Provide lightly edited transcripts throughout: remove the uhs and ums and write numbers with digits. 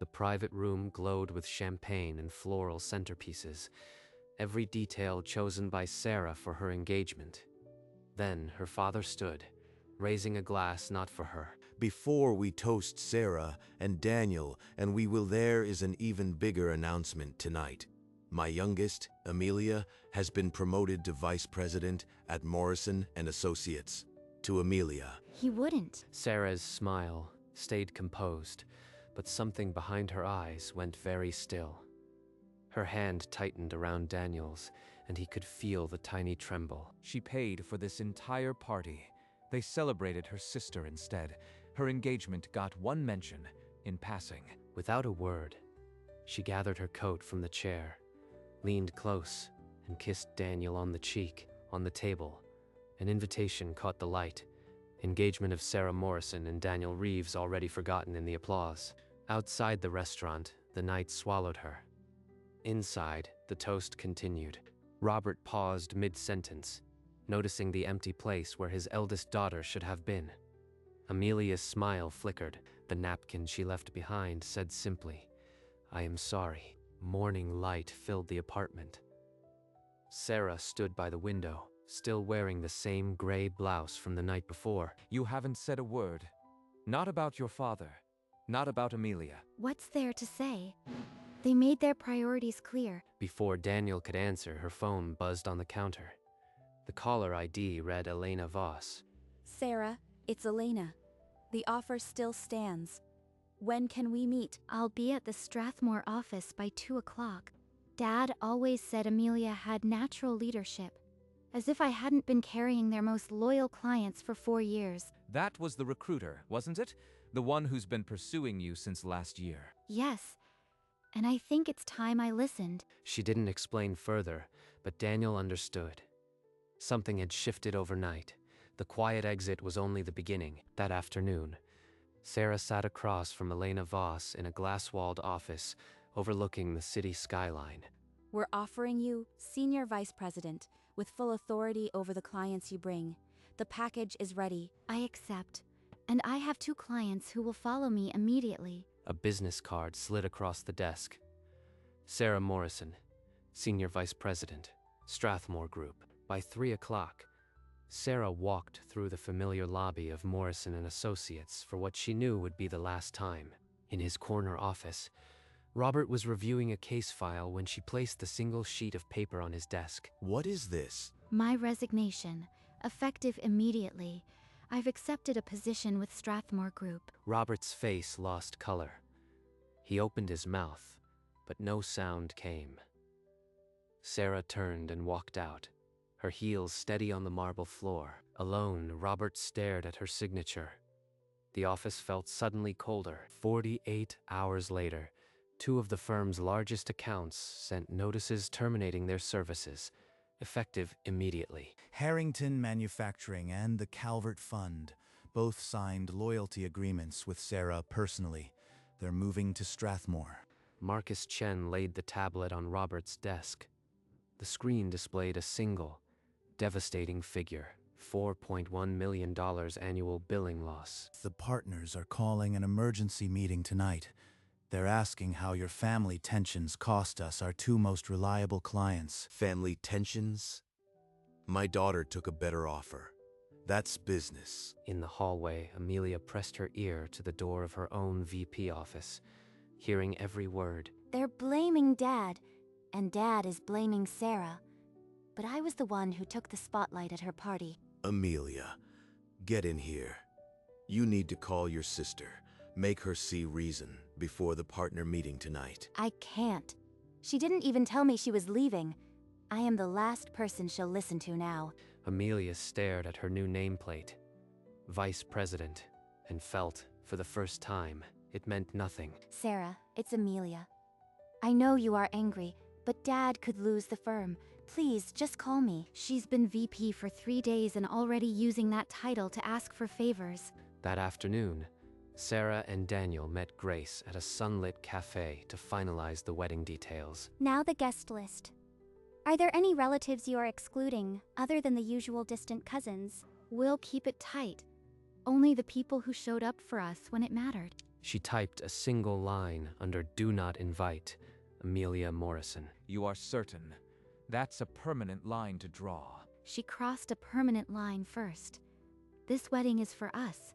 The private room glowed with champagne and floral centerpieces, every detail chosen by Sarah for her engagement. Then her father stood, raising a glass not for her. Before we toast Sarah and Daniel, and there is an even bigger announcement tonight. My youngest, Amelia, has been promoted to vice president at Morrison and Associates. To Amelia. He wouldn't. Sarah's smile stayed composed, but something behind her eyes went very still. Her hand tightened around Daniel's, and he could feel the tiny tremble. She paid for this entire party. They celebrated her sister instead. Her engagement got one mention, in passing. Without a word, she gathered her coat from the chair, leaned close, and kissed Daniel on the cheek. On the table, an invitation caught the light. Engagement of Sarah Morrison and Daniel Reeves already forgotten in the applause. Outside the restaurant, the night swallowed her. Inside, the toast continued. Robert paused mid-sentence, noticing the empty place where his eldest daughter should have been. Amelia's smile flickered. The napkin she left behind said simply, "I am sorry." Morning light filled the apartment. Sarah stood by the window, still wearing the same gray blouse from the night before. You haven't said a word. Not about your father. Not about Amelia. What's there to say? They made their priorities clear. Before Daniel could answer, her phone buzzed on the counter. The caller ID read Elena Voss. Sarah, it's Elena. The offer still stands. When can we meet? I'll be at the Strathmore office by 2 o'clock. Dad always said Amelia had natural leadership, as if I hadn't been carrying their most loyal clients for 4 years. That was the recruiter, wasn't it? The one who's been pursuing you since last year. Yes, and I think it's time I listened. She didn't explain further, but Daniel understood. Something had shifted overnight. The quiet exit was only the beginning. That afternoon, Sarah sat across from Elena Voss in a glass-walled office overlooking the city skyline. We're offering you Senior Vice President with full authority over the clients you bring. The package is ready. I accept, and I have 2 clients who will follow me immediately. A business card slid across the desk. Sarah Morrison, Senior Vice President, Strathmore Group. By 3 o'clock, Sarah walked through the familiar lobby of Morrison and Associates for what she knew would be the last time. In his corner office, Robert was reviewing a case file when she placed the single sheet of paper on his desk. What is this? My resignation, effective immediately. I've accepted a position with Strathmore Group. Robert's face lost color. He opened his mouth, but no sound came. Sarah turned and walked out, her heels steady on the marble floor. Alone, Robert stared at her signature. The office felt suddenly colder. 48 hours later, 2 of the firm's largest accounts sent notices terminating their services, effective immediately. Harrington Manufacturing and the Calvert Fund both signed loyalty agreements with Sarah personally. They're moving to Strathmore. Marcus Chen laid the tablet on Robert's desk. The screen displayed a single, devastating figure, $4.1 million annual billing loss. The partners are calling an emergency meeting tonight. They're asking how your family tensions cost us our 2 most reliable clients. Family tensions? My daughter took a better offer. That's business. In the hallway, Amelia pressed her ear to the door of her own VP office, hearing every word. They're blaming Dad, and Dad is blaming Sarah. But I was the one who took the spotlight at her party. Amelia, get in here. You need to call your sister. Make her see reason before the partner meeting tonight. I can't. She didn't even tell me she was leaving. I am the last person she'll listen to now. Amelia stared at her new nameplate, Vice President, and felt, for the first time, it meant nothing. Sarah, it's Amelia. I know you are angry, but Dad could lose the firm. Please, just call me. She's been VP for 3 days and already using that title to ask for favors. That afternoon, Sarah and Daniel met Grace at a sunlit cafe to finalize the wedding details. Now the guest list. Are there any relatives you are excluding, other than the usual distant cousins? We'll keep it tight. Only the people who showed up for us when it mattered. She typed a single line under Do Not Invite, Amelia Morrison. You are certain? That's a permanent line to draw. She crossed a permanent line first. This wedding is for us,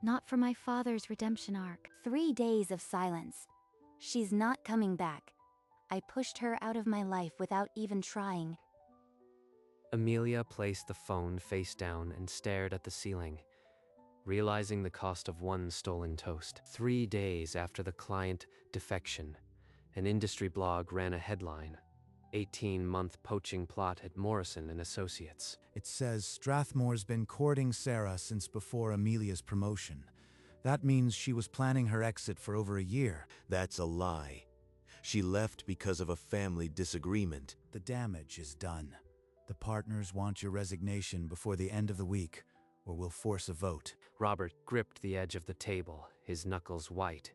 not for my father's redemption arc. 3 days of silence. She's not coming back. I pushed her out of my life without even trying. Amelia placed the phone face down and stared at the ceiling, realizing the cost of one stolen toast. 3 days after the client defection, an industry blog ran a headline, 18-month poaching plot at Morrison and Associates. It says Strathmore's been courting Sarah since before Amelia's promotion. That means she was planning her exit for over a year. That's a lie. She left because of a family disagreement. The damage is done. The partners want your resignation before the end of the week, or we'll force a vote. Robert gripped the edge of the table, his knuckles white.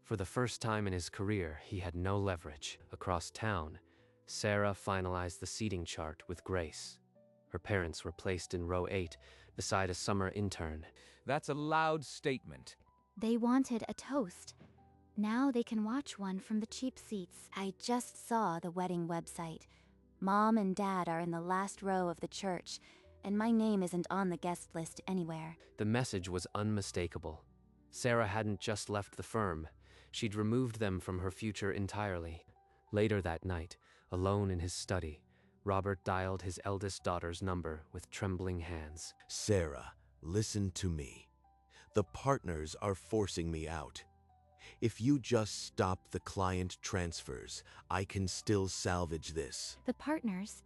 For the first time in his career, he had no leverage. Across town, Sarah finalized the seating chart with Grace. Her parents were placed in row 8, beside a summer intern. That's a loud statement. They wanted a toast. Now they can watch one from the cheap seats. I just saw the wedding website. Mom and Dad are in the last row of the church, and my name isn't on the guest list anywhere. The message was unmistakable. Sarah hadn't just left the firm. She'd removed them from her future entirely. Later that night, alone in his study, Robert dialed his eldest daughter's number with trembling hands. Sarah, listen to me. The partners are forcing me out. If you just stop the client transfers, I can still salvage this. The partners?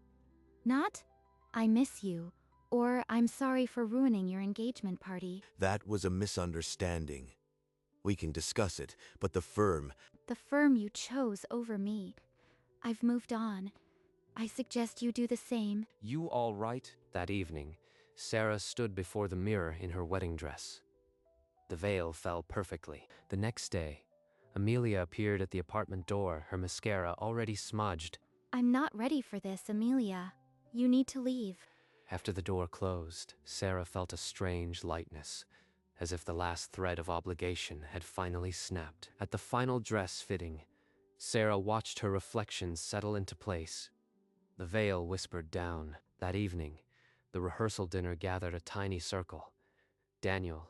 Not, I miss you, or I'm sorry for ruining your engagement party. That was a misunderstanding. We can discuss it, but the firm... The firm you chose over me. I've moved on. I suggest you do the same. You all right? That evening, Sarah stood before the mirror in her wedding dress. The veil fell perfectly. The next day, Amelia appeared at the apartment door, her mascara already smudged. I'm not ready for this, Amelia. You need to leave. After the door closed, Sarah felt a strange lightness, as if the last thread of obligation had finally snapped. At the final dress fitting, Sarah watched her reflection settle into place. The veil whispered down. That evening, the rehearsal dinner gathered a tiny circle. Daniel,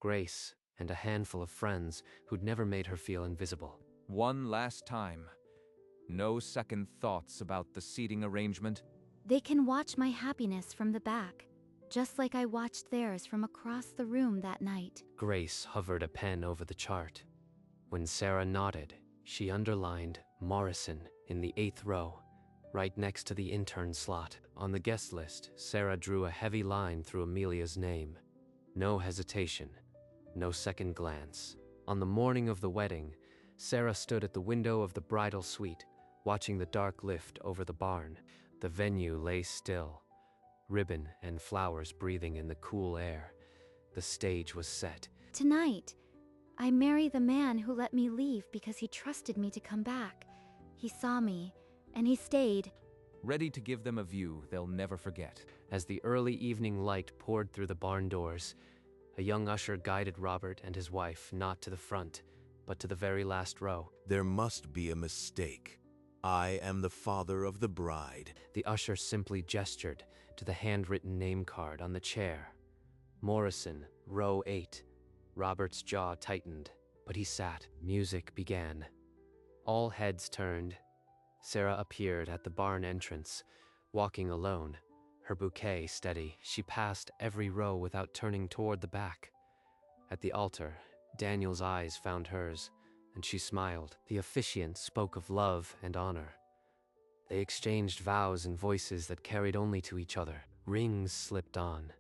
Grace, and a handful of friends who'd never made her feel invisible. One last time. No second thoughts about the seating arrangement? They can watch my happiness from the back, just like I watched theirs from across the room that night. Grace hovered a pen over the chart. When Sarah nodded, she underlined Morrison in the 8th row, right next to the intern slot. On the guest list, Sarah drew a heavy line through Amelia's name. No hesitation, no second glance. On the morning of the wedding, Sarah stood at the window of the bridal suite, watching the dark lift over the barn. The venue lay still, ribbon and flowers breathing in the cool air. The stage was set. Tonight, I marry the man who let me leave because he trusted me to come back. He saw me, and he stayed. Ready to give them a view they'll never forget. As the early evening light poured through the barn doors, a young usher guided Robert and his wife not to the front, but to the very last row. There must be a mistake. I am the father of the bride. The usher simply gestured to the handwritten name card on the chair. Morrison, row 8. Robert's jaw tightened, but he sat. Music began. All heads turned. Sarah appeared at the barn entrance, walking alone, her bouquet steady. She passed every row without turning toward the back. At the altar, Daniel's eyes found hers, and she smiled. The officiant spoke of love and honor. They exchanged vows in voices that carried only to each other. Rings slipped on.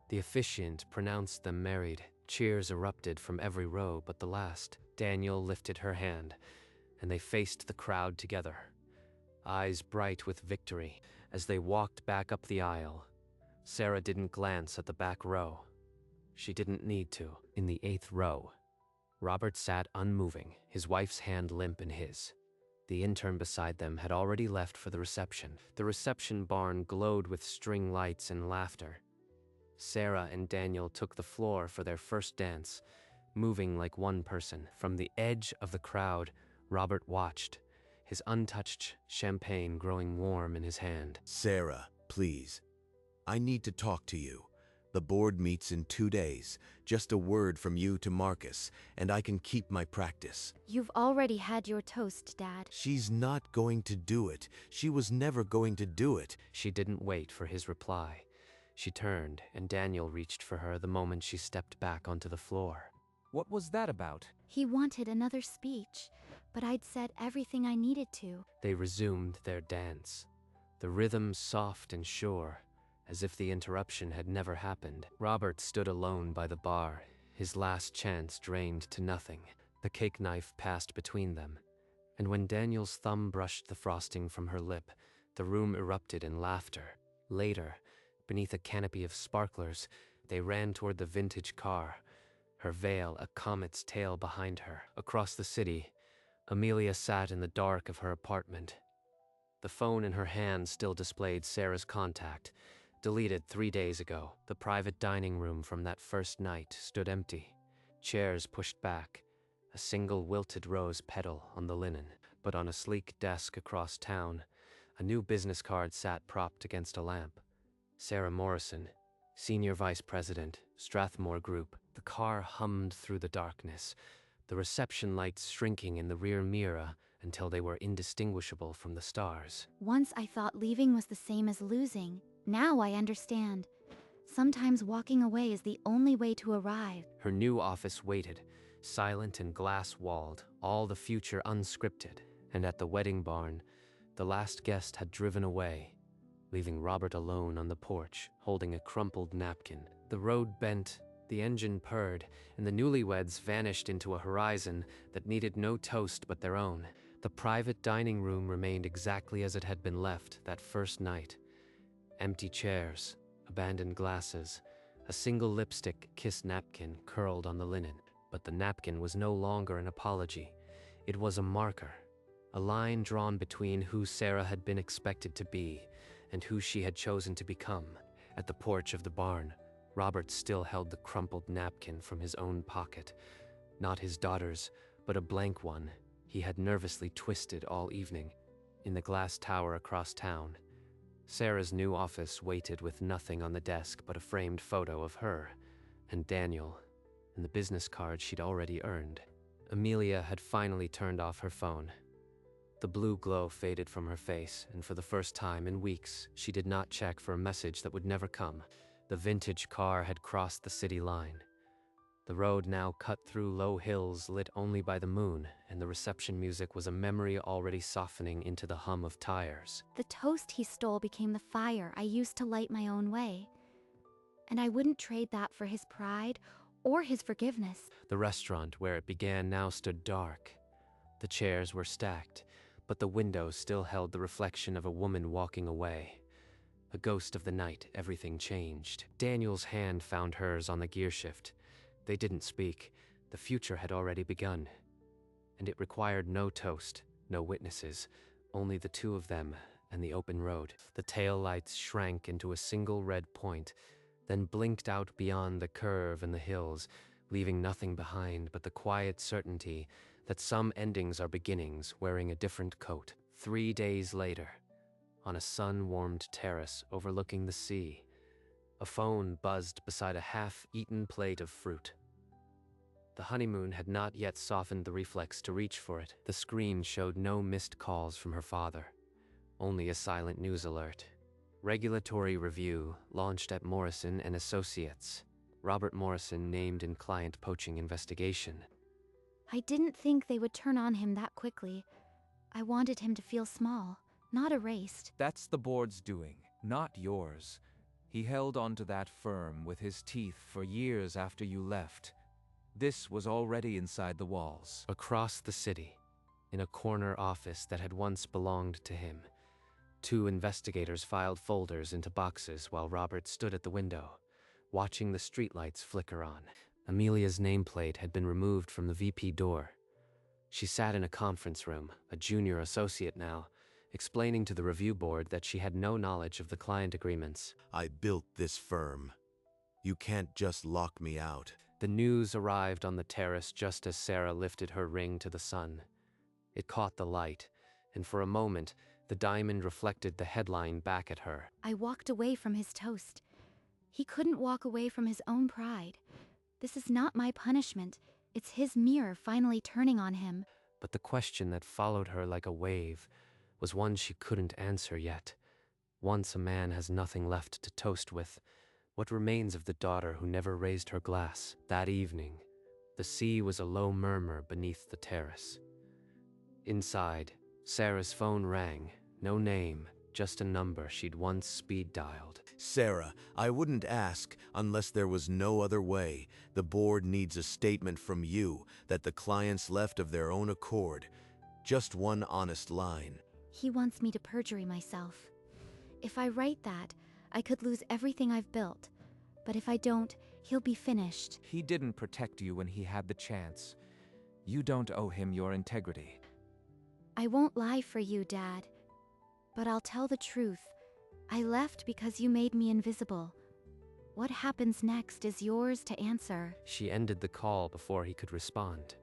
The officiant pronounced them married. Cheers erupted from every row but the last. Daniel lifted her hand, and they faced the crowd together, eyes bright with victory. As they walked back up the aisle, Sarah didn't glance at the back row. She didn't need to. In the 8th row, Robert sat unmoving, his wife's hand limp in his. The intern beside them had already left for the reception. The reception barn glowed with string lights and laughter. Sarah and Daniel took the floor for their first dance, moving like one person. From the edge of the crowd, Robert watched, his untouched champagne growing warm in his hand. Sarah, please. I need to talk to you. The board meets in 2 days. Just a word from you to Marcus, and I can keep my practice. You've already had your toast, Dad. She's not going to do it. She was never going to do it. She didn't wait for his reply. She turned, and Daniel reached for her the moment she stepped back onto the floor. What was that about? He wanted another speech, but I'd said everything I needed to. They resumed their dance, the rhythm soft and sure, as if the interruption had never happened. Robert stood alone by the bar, his last chance drained to nothing. The cake knife passed between them, and when Daniel's thumb brushed the frosting from her lip, the room erupted in laughter. Later, beneath a canopy of sparklers, they ran toward the vintage car, her veil a comet's tail behind her. Across the city, Amelia sat in the dark of her apartment. The phone in her hand still displayed Sarah's contact, deleted 3 days ago. The private dining room from that first night stood empty, chairs pushed back, a single wilted rose petal on the linen. But on a sleek desk across town, a new business card sat propped against a lamp. Sarah Morrison, Senior Vice President, Strathmore Group. The car hummed through the darkness, the reception lights shrinking in the rear mirror until they were indistinguishable from the stars. Once I thought leaving was the same as losing. Now I understand. Sometimes walking away is the only way to arrive. Her new office waited, silent and glass-walled, all the future unscripted. And at the wedding barn, the last guest had driven away, leaving Robert alone on the porch, holding a crumpled napkin. The road bent, the engine purred, and the newlyweds vanished into a horizon that needed no toast but their own. The private dining room remained exactly as it had been left that first night. Empty chairs, abandoned glasses, a single lipstick-kissed napkin curled on the linen. But the napkin was no longer an apology. It was a marker, a line drawn between who Sarah had been expected to be and who she had chosen to become. At the porch of the barn, Robert still held the crumpled napkin from his own pocket. Not his daughter's, but a blank one he had nervously twisted all evening. In the glass tower across town, Sarah's new office waited with nothing on the desk but a framed photo of her and Daniel and the business card she'd already earned. Amelia had finally turned off her phone. The blue glow faded from her face, and for the first time in weeks, she did not check for a message that would never come. The vintage car had crossed the city line. The road now cut through low hills lit only by the moon, and the reception music was a memory already softening into the hum of tires. The toast he stole became the fire I used to light my own way. And I wouldn't trade that for his pride or his forgiveness. The restaurant where it began now stood dark. The chairs were stacked, but the windows still held the reflection of a woman walking away. A ghost of the night, everything changed. Daniel's hand found hers on the gear shift. They didn't speak. The future had already begun. And it required no toast, no witnesses, only the two of them and the open road. The tail lights shrank into a single red point, then blinked out beyond the curve and the hills, leaving nothing behind but the quiet certainty that some endings are beginnings wearing a different coat. 3 days later, on a sun-warmed terrace overlooking the sea, a phone buzzed beside a half-eaten plate of fruit. The honeymoon had not yet softened the reflex to reach for it. The screen showed no missed calls from her father, only a silent news alert. Regulatory review launched at Morrison and Associates. Robert Morrison named in client poaching investigation. I didn't think they would turn on him that quickly. I wanted him to feel small, not erased. That's the board's doing, not yours. He held onto that firm with his teeth for years after you left. This was already inside the walls. Across the city, in a corner office that had once belonged to him, 2 investigators filed folders into boxes while Robert stood at the window, watching the streetlights flicker on. Amelia's nameplate had been removed from the VP door. She sat in a conference room, a junior associate now, explaining to the review board that she had no knowledge of the client agreements. I built this firm. You can't just lock me out. The news arrived on the terrace just as Sarah lifted her ring to the sun. It caught the light, and for a moment, the diamond reflected the headline back at her. I walked away from his toast. He couldn't walk away from his own pride. This is not my punishment. It's his mirror finally turning on him. But the question that followed her like a wave was one she couldn't answer yet. Once a man has nothing left to toast with, what remains of the daughter who never raised her glass? That evening, the sea was a low murmur beneath the terrace. Inside, Sarah's phone rang. No name, just a number she'd once speed-dialed. Sarah, I wouldn't ask unless there was no other way. The board needs a statement from you that the clients left of their own accord. Just one honest line. He wants me to perjury myself. If I write that, I could lose everything I've built. But if I don't, he'll be finished. He didn't protect you when he had the chance. You don't owe him your integrity. I won't lie for you, Dad. But I'll tell the truth. I left because you made me invisible. What happens next is yours to answer. She ended the call before he could respond.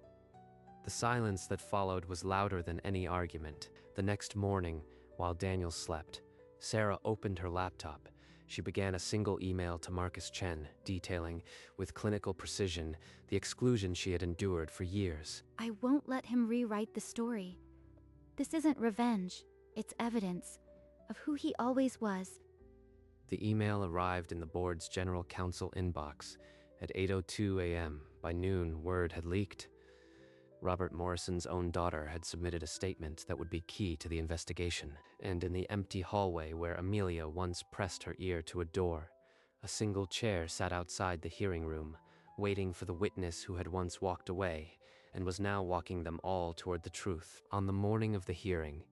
The silence that followed was louder than any argument. The next morning, while Daniel slept, Sarah opened her laptop. She began a single email to Marcus Chen, detailing, with clinical precision, the exclusion she had endured for years. I won't let him rewrite the story. This isn't revenge. It's evidence of who he always was. The email arrived in the board's general counsel inbox at 8:02 a.m. By noon, word had leaked. Robert Morrison's own daughter had submitted a statement that would be key to the investigation, and in the empty hallway where Amelia once pressed her ear to a door, a single chair sat outside the hearing room, waiting for the witness who had once walked away and was now walking them all toward the truth. On the morning of the hearing,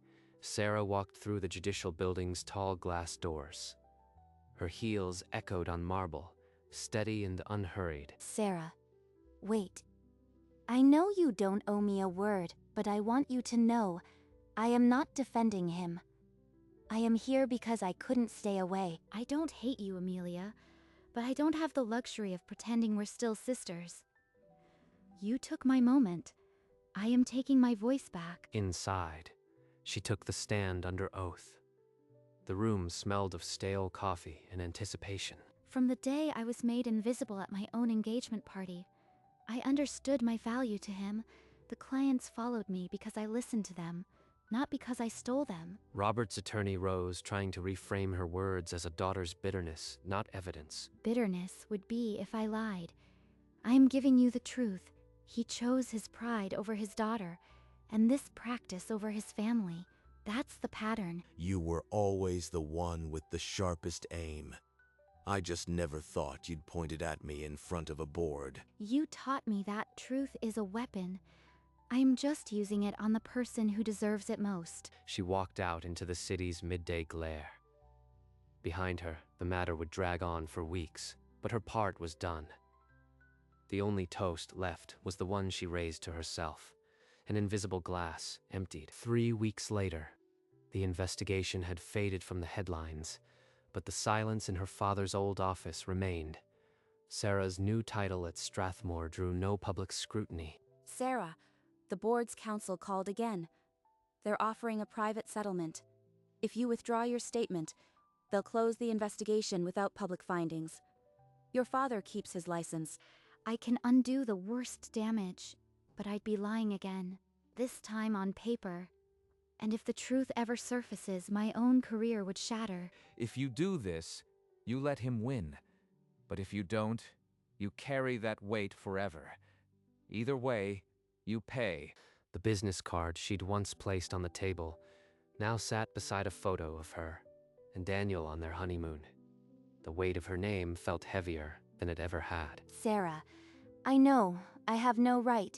Sarah walked through the judicial building's tall glass doors. Her heels echoed on marble, steady and unhurried. Sarah, wait. I know you don't owe me a word, but I want you to know, I am not defending him. I am here because I couldn't stay away. I don't hate you, Amelia, but I don't have the luxury of pretending we're still sisters. You took my moment. I am taking my voice back. Inside, she took the stand under oath. The room smelled of stale coffee and anticipation. From the day I was made invisible at my own engagement party, I understood my value to him. The clients followed me because I listened to them, not because I stole them. Robert's attorney rose, trying to reframe her words as a daughter's bitterness, not evidence. Bitterness would be if I lied. I am giving you the truth. He chose his pride over his daughter, and this practice over his family. That's the pattern. You were always the one with the sharpest aim. I just never thought you'd point it at me in front of a board. You taught me that truth is a weapon. I'm just using it on the person who deserves it most. She walked out into the city's midday glare. Behind her, the matter would drag on for weeks, but her part was done. The only toast left was the one she raised to herself, an invisible glass, emptied. 3 weeks later, the investigation had faded from the headlines, but the silence in her father's old office remained. Sarah's new title at Strathmore drew no public scrutiny. Sarah, the board's counsel called again. They're offering a private settlement. If you withdraw your statement, they'll close the investigation without public findings. Your father keeps his license. I can undo the worst damage, but I'd be lying again, this time on paper. And if the truth ever surfaces, my own career would shatter. If you do this, you let him win. But if you don't, you carry that weight forever. Either way, you pay. The business card she'd once placed on the table now sat beside a photo of her and Daniel on their honeymoon. The weight of her name felt heavier than it ever had. Sarah, I know I have no right,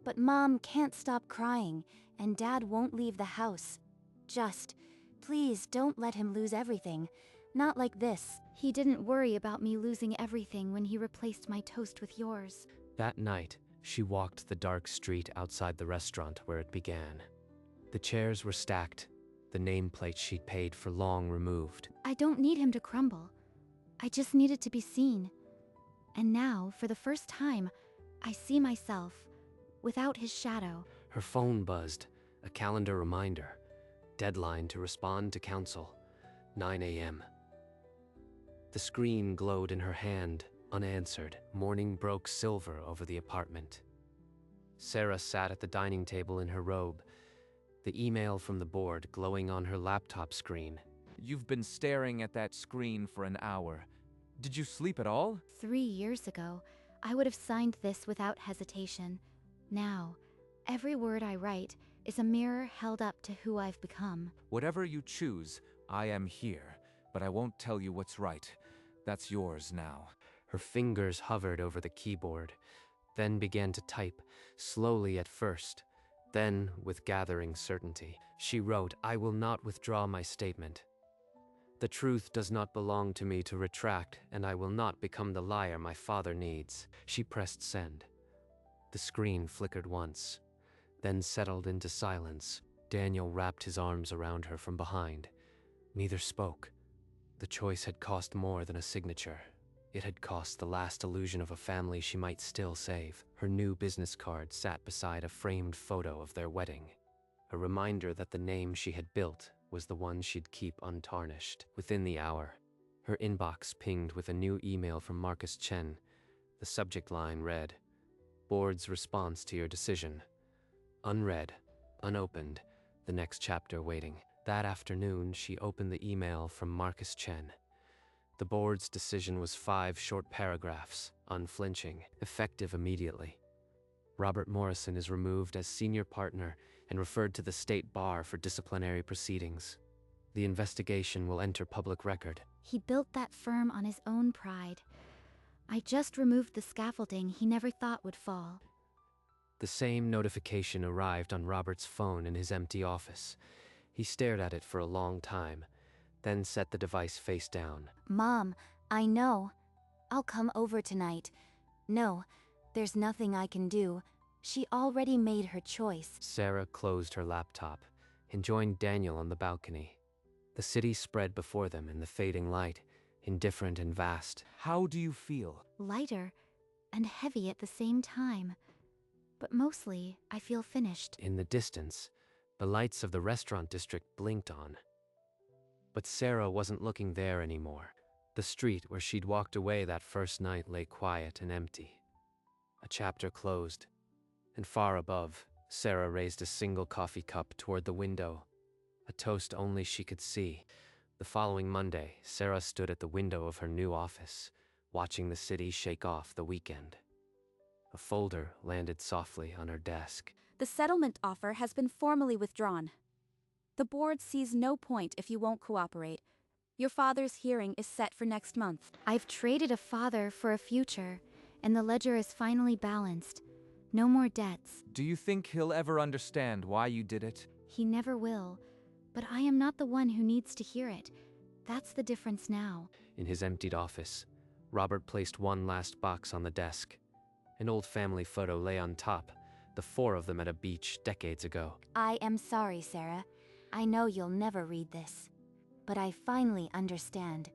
but Mom can't stop crying, and Dad won't leave the house. Just, please don't let him lose everything. Not like this. He didn't worry about me losing everything when he replaced my toast with yours. That night, she walked the dark street outside the restaurant where it began. The chairs were stacked, the nameplate she'd paid for long removed. I don't need him to crumble. I just needed to be seen. And now, for the first time, I see myself, without his shadow. Her phone buzzed, a calendar reminder. Deadline to respond to council, 9 a.m. The screen glowed in her hand, unanswered. Morning broke silver over the apartment. Sarah sat at the dining table in her robe, the email from the board glowing on her laptop screen. You've been staring at that screen for an hour. Did you sleep at all? 3 years ago, I would have signed this without hesitation. Now, every word I write is a mirror held up to who I've become. Whatever you choose, I am here, but I won't tell you what's right. That's yours now. Her fingers hovered over the keyboard, then began to type, slowly at first. Then, with gathering certainty, she wrote, "I will not withdraw my statement. The truth does not belong to me to retract, and I will not become the liar my father needs." She pressed send. The screen flickered once, then settled into silence. Daniel wrapped his arms around her from behind. Neither spoke. The choice had cost more than a signature. It had cost the last illusion of a family she might still save. Her new business card sat beside a framed photo of their wedding, a reminder that the name she had built was the one she'd keep untarnished. Within the hour, her inbox pinged with a new email from Marcus Chen. The subject line read, "Board's response to your decision. Unread, unopened, the next chapter waiting." That afternoon, she opened the email from Marcus Chen. The board's decision was 5 short paragraphs, unflinching, effective immediately. Robert Morrison is removed as senior partner and referred to the state bar for disciplinary proceedings. The investigation will enter public record. He built that firm on his own pride. I just removed the scaffolding he never thought would fall. The same notification arrived on Robert's phone in his empty office. He stared at it for a long time, then set the device face down. Mom, I know. I'll come over tonight. No, there's nothing I can do. She already made her choice. Sarah closed her laptop and joined Daniel on the balcony. The city spread before them in the fading light, indifferent and vast. How do you feel? Lighter and heavy at the same time. But mostly, I feel finished. In the distance, the lights of the restaurant district blinked on. But Sarah wasn't looking there anymore. The street where she'd walked away that first night lay quiet and empty. A chapter closed, and far above, Sarah raised a single coffee cup toward the window, a toast only she could see. The following Monday, Sarah stood at the window of her new office, watching the city shake off the weekend. A folder landed softly on her desk. The settlement offer has been formally withdrawn. The board sees no point if you won't cooperate. Your father's hearing is set for next month. I've traded a father for a future, and the ledger is finally balanced. No more debts. Do you think he'll ever understand why you did it? He never will, but I am not the one who needs to hear it. That's the difference now. In his emptied office, Robert placed one last box on the desk. An old family photo lay on top, the 4 of them at a beach decades ago. I am sorry, Sarah. I know you'll never read this. But I finally understand.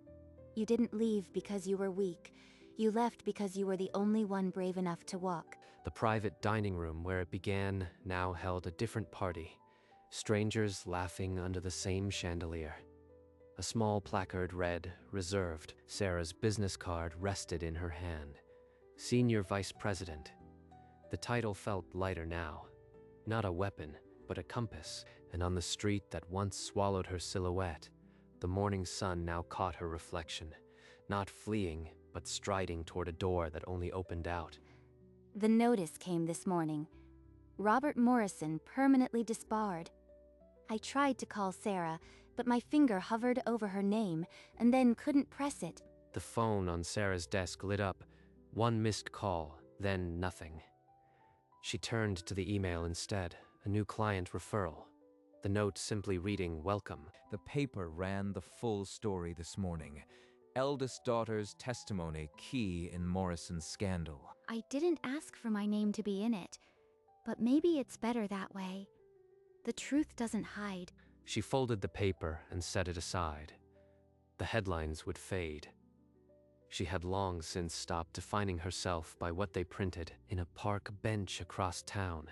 You didn't leave because you were weak. You left because you were the only one brave enough to walk. The private dining room where it began now held a different party. Strangers laughing under the same chandelier. A small placard read, "Reserved." Sarah's business card rested in her hand. Senior Vice President. The title felt lighter now. Not a weapon, but a compass. And on the street that once swallowed her silhouette, the morning sun now caught her reflection, not fleeing, but striding toward a door that only opened out. The notice came this morning. Robert Morrison permanently disbarred. I tried to call Sarah, but my finger hovered over her name and then couldn't press it. The phone on Sarah's desk lit up. 1 missed call, then nothing. She turned to the email instead, a new client referral. The note simply reading, "Welcome." The paper ran the full story this morning. Eldest daughter's testimony key in Morrison's scandal. I didn't ask for my name to be in it, but maybe it's better that way. The truth doesn't hide. She folded the paper and set it aside. The headlines would fade. She had long since stopped defining herself by what they printed in a park bench across town.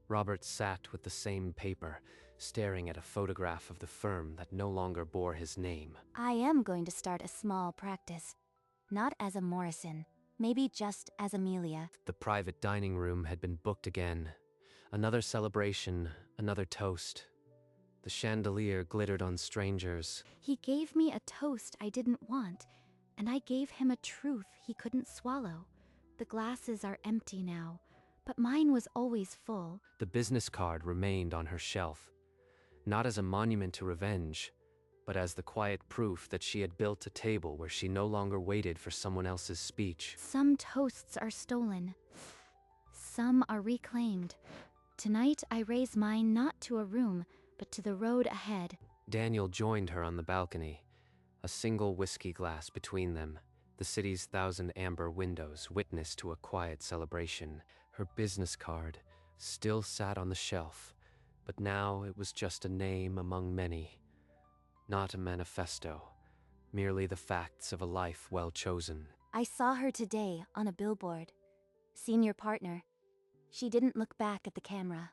Robert sat with the same paper, staring at a photograph of the firm that no longer bore his name. I am going to start a small practice. Not as a Morrison, maybe just as Amelia. The private dining room had been booked again. Another celebration, another toast. The chandelier glittered on strangers. He gave me a toast I didn't want, and I gave him a truth he couldn't swallow. The glasses are empty now, but mine was always full. The business card remained on her shelf, not as a monument to revenge, but as the quiet proof that she had built a table where she no longer waited for someone else's speech. Some toasts are stolen. Some are reclaimed. Tonight I raise mine not to a room, but to the road ahead. Daniel joined her on the balcony, a single whiskey glass between them, the city's 1,000 amber windows witness to a quiet celebration. Her business card still sat on the shelf, but now it was just a name among many. Not a manifesto, merely the facts of a life well chosen. I saw her today on a billboard. Senior partner. She didn't look back at the camera.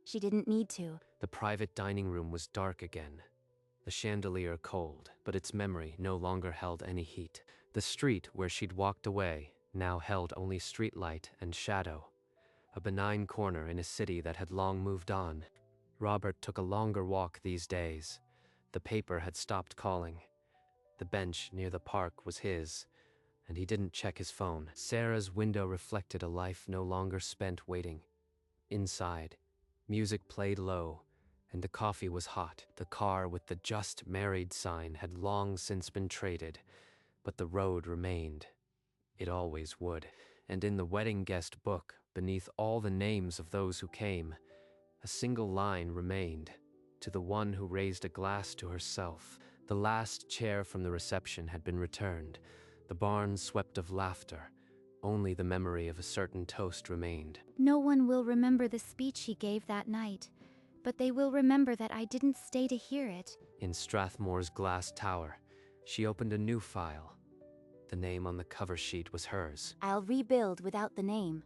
She didn't need to. The private dining room was dark again, the chandelier cold, but its memory no longer held any heat. The street where she'd walked away now held only streetlight and shadow, a benign corner in a city that had long moved on. Robert took a longer walk these days. The paper had stopped calling. The bench near the park was his, and he didn't check his phone. Sarah's window reflected a life no longer spent waiting. Inside, music played low, and the coffee was hot. The car with the "Just Married" sign had long since been traded, but the road remained. It always would. And in the wedding guest book, beneath all the names of those who came, a single line remained, to the one who raised a glass to herself. The last chair from the reception had been returned, the barn swept of laughter. Only the memory of a certain toast remained. No one will remember the speech he gave that night, but they will remember that I didn't stay to hear it. In Strathmore's glass tower, she opened a new file. The name on the cover sheet was hers. I'll rebuild without the name.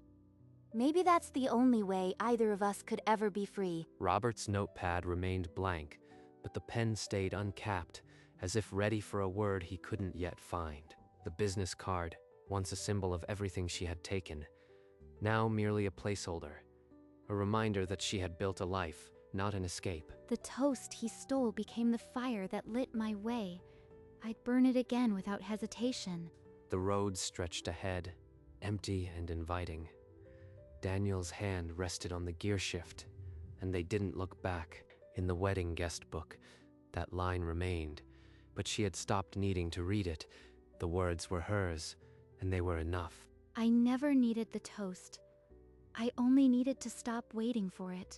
Maybe that's the only way either of us could ever be free. Robert's notepad remained blank, but the pen stayed uncapped, as if ready for a word he couldn't yet find. The business card, once a symbol of everything she had taken, now merely a placeholder, a reminder that she had built a life, not an escape. The toast he stole became the fire that lit my way. I'd burn it again without hesitation. The road stretched ahead, empty and inviting. Daniel's hand rested on the gear shift, and they didn't look back. In the wedding guest book, that line remained, but she had stopped needing to read it. The words were hers, and they were enough. I never needed the toast. I only needed to stop waiting for it.